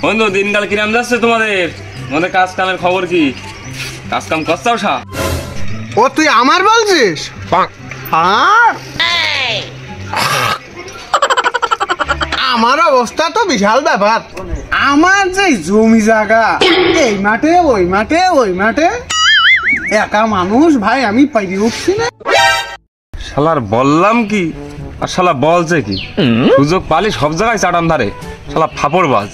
বন্ধু দিনকাল কিরাম যাচ্ছে তোমাদের? তোমাদের কাজ কামের খবর কি? কাজ কাম করছাও সা? ও তুই আমার বলছিস? আমার অবস্থা তো বিশাল ব্যাপার। আমার যে জমি জায়গা এই মাঠে ওই মাঠে ওই মাঠে, একা মানুষ ভাই, আমি পাইরে উঠছি না। শালার বললাম কি আর শালা বলছে কি? সুযোগ পালি সব জায়গায় চাটান ধারে, শালা ফাপড় বাজ।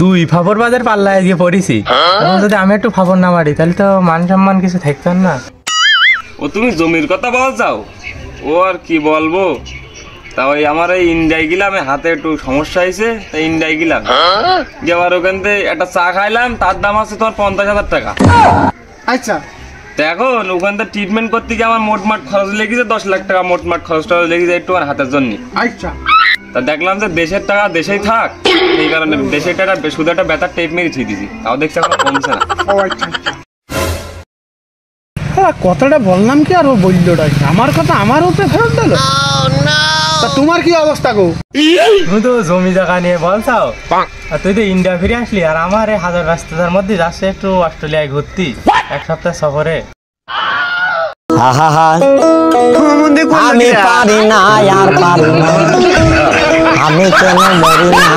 দুই ফাপড় বাজের পাল্লায় গিয়ে পড়েছি। যদি আমি একটু ফাপড় না মারি তাহলে তো মান সম্মান কিছু থাকতো না। ও তুমি জমির কথা বল যাও, ও আর কি বলবো। তা ওই আমার এই ইন্ডিয়ায় গেলাম, হাতে একটু সমস্যা হয়েছে, তাই ইন্ডিয়ায় গেলাম। যাওয়ার ওখান থেকে একটা চা খাইলাম, তার দাম আছে তোমার 50,000 টাকা। আচ্ছা, তো এখন ওখান থেকে ট্রিটমেন্ট করতে গিয়ে আমার মোটমাট খরচ লেগেছে 10 লাখ টাকা। মোটমাট খরচটা লেগেছে একটু আমার হাতের জন্য। আচ্ছা, তা দেখলাম যে দেশের টাকা দেশেই থাক, এই কারণে দেশের টাকা শুধু একটা বেতার টেপ মেরে ছিঁড়ে দিয়েছি, তাও দেখছি এখন কমছে না। ও আচ্ছা আচ্ছা, কথাটা বললাম কি আর ও বললোটা কি? আমার কথা আমার উপরে ফেরত দিল। তা তোমার কি অবস্থা গো? তুমি তো জমি জায়গা নিয়ে বলছাও, আর তুই তো ইন্ডিয়া ফিরে আসলি, আর আমার এই হাজার ব্যস্ততার মধ্যে যাচ্ছে একটু অস্ট্রেলিয়ায় ঘুরতি 1 সপ্তাহ সফরে। আমি পারি না আর পারি না, আমি কেন মরি না,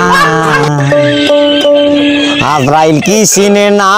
আজরাইল কি চিনে না।